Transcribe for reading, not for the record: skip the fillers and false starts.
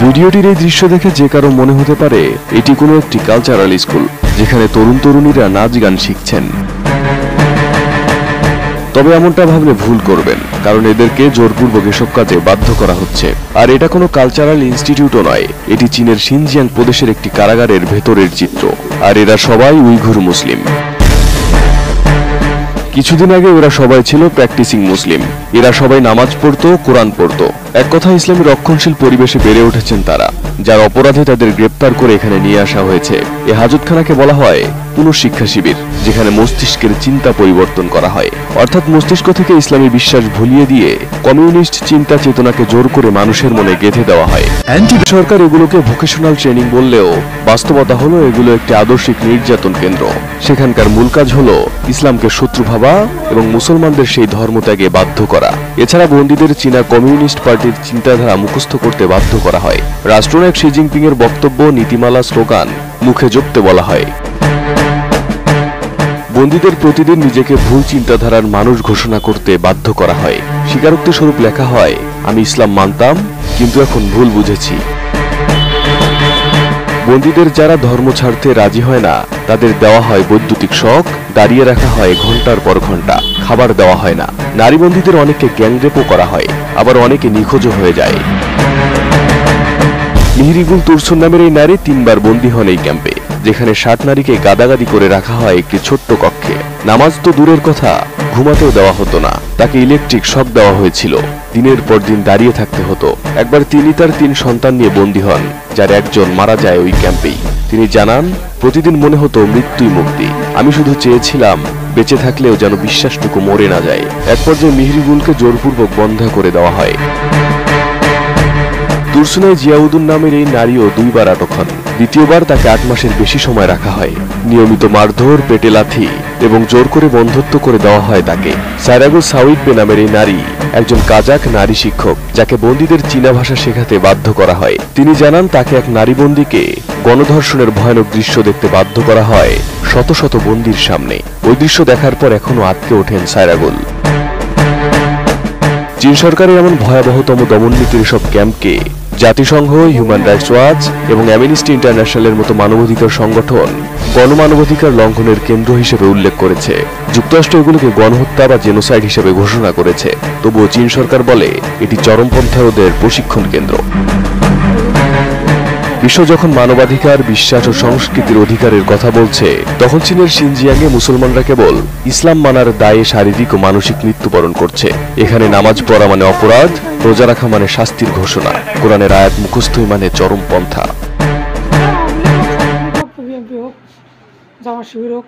ভিডিওটির এই দৃশ্য দেখে যে কারো মনে হতে পারে এটি কোনো একটি কালচারাল স্কুল, যেখানে তরুণ তরুণীরা নাচ গান শিখছেন। তবে এমনটা ভাবলে ভুল করবেন, কারণ এদেরকে জোরপূর্বক এসব কাজে বাধ্য করা হচ্ছে। আর এটা কোনো কালচারাল ইনস্টিটিউটও নয়, এটি চীনের শিনজিয়াং প্রদেশের একটি কারাগারের ভেতরের চিত্র। আর এরা সবাই উইঘুর মুসলিম। কিছুদিন আগে ওরা সবাই ছিল প্র্যাকটিসিং মুসলিম। এরা সবাই নামাজ পড়তো, কোরআন পড়তো। এক কথা, ইসলামী রক্ষণশীল পরিবেশে বেড়ে উঠেছেন তারা, যার অপরাধে তাদের গ্রেপ্তার করে এখানে নিয়ে আসা হয়েছে। এই হাজতখানাকে বলা হয় পুনঃশিক্ষা শিবির, যেখানে মস্তিষ্কের চিন্তা পরিবর্তন করা হয়। অর্থাৎ মস্তিষ্ক থেকে ইসলামী বিশ্বাস ভুলিয়ে দিয়ে কমিউনিস্ট চিন্তা চেতনাকে জোর করে মানুষের মনে গেঁথে দেওয়া হয়। সরকার এগুলোকে ভোকেশনাল ট্রেনিং বললেও বাস্তবতা হলো এগুলো একটি আদর্শিক নির্যাতন কেন্দ্র। সেখানকার মূল কাজ হলো ইসলামকে শত্রু ভাবা এবং মুসলমানদের সেই ধর্মত্যাগে বাধ্য করা। এছাড়া বন্দীদের চীনা কমিউনিস্ট পার্টির চিন্তাধারা মুখস্থ করতে বাধ্য করা হয়। রাষ্ট্রনায়ক শি জিনপিং এর বক্তব্য, নীতিমালা, স্লোগান মুখে জপতে বলা হয়। বন্দীদের প্রতিদিন নিজেকে ভুল চিন্তাধারার মানুষ ঘোষণা করতে বাধ্য করা হয়। স্বীকারোক্তি স্বরূপ লেখা হয়, আমি ইসলাম মানতাম, কিন্তু এখন ভুল বুঝেছি। বন্দীদের যারা ধর্ম ছাড়তে রাজি হয় না, তাদের দেওয়া হয় বৈদ্যুতিক শক, দাঁড়িয়ে রাখা হয় ঘন্টার পর ঘন্টা, খাবার দেওয়া হয় না। নারী বন্দীদের অনেককে গ্যাংরেপও করা হয়, আবার অনেকে নিখোঁজও হয়ে যায়। মিহিরিগুল তুরসুন নামের এই নারী 3 বার বন্দী হন এই ক্যাম্পে, যেখানে 60 নারীকে গাদাগাদি করে রাখা হয় একটি ছোট্ট কক্ষে। নামাজ তো দূরের কথা, ঘুমাতেও দেওয়া হতো না। তাকে ইলেকট্রিক শক দেওয়া হয়েছিল, দিনের পর দিন দাঁড়িয়ে থাকতে হতো। একবার তিনি তার 3 সন্তান নিয়ে বন্দী হন, যার একজন মারা যায় ওই ক্যাম্পেই। তিনি জানান, প্রতিদিন মনে হতো মৃত্যুই মুক্তি। আমি শুধু চেয়েছিলাম বেঁচে থাকলেও যেন বিশ্বাসটুকু মরে না যায়। এক পর্যায়ে মিহিরিগুলকে জোরপূর্বক বন্ধা করে দেওয়া হয়। তুরসুনায় জিয়াউদ্দিন নামের এই নারীও 2 বার আটক হন। দ্বিতীয়বার তাকে 8 মাসের বেশি সময় রাখা হয়। নিয়মিত মারধর, পেটে লাথি এবং জোর করে বন্ধ্যত্ব করে দেওয়া হয় তাকে। সাইরাগুল সাউইটবে নামের এই নারী একজন কাজাক নারী শিক্ষক, যাকে বন্দীদের চীনা ভাষা শেখাতে বাধ্য করা হয়। তিনি জানান, তাকে এক নারী বন্দীকে গণধর্ষণের ভয়ানক দৃশ্য দেখতে বাধ্য করা হয় শত শত বন্দীর সামনে। ওই দৃশ্য দেখার পর এখনো আটকে ওঠেন সাইরাগুল। চীন সরকারের এমন ভয়াবহতম দমননীতির সব ক্যাম্পকে জাতিসংঘ, হিউম্যান রাইটস ওয়াচ এবং অ্যামনেস্টি ইন্টারন্যাশনালের মতো মানবাধিকার সংগঠন গণমানবাধিকার লঙ্ঘনের কেন্দ্র হিসেবে উল্লেখ করেছে। যুক্তরাষ্ট্র এগুলোকে গণহত্যা বা জেনোসাইড হিসেবে ঘোষণা করেছে। তবুও চীন সরকার বলে এটি চরমপন্থারদের প্রশিক্ষণ কেন্দ্র। বিশ্ব যখন মানবাধিকার, বিশ্বাস ও সংস্কৃতির অধিকারের কথা বলছে, তখন চীনের শিনজিয়াংয়ে মুসলমানরা কেবল ইসলাম মানার দায়ে শারীরিক ও মানসিক মৃত্যুবরণ করছে। এখানে নামাজ পড়া মানে অপরাধ, রোজা রাখা মানে শাস্তির ঘোষণা, কোরআনের আয়াত মুখস্থই মানে চরমপন্থা। জামাত শিবির হোক,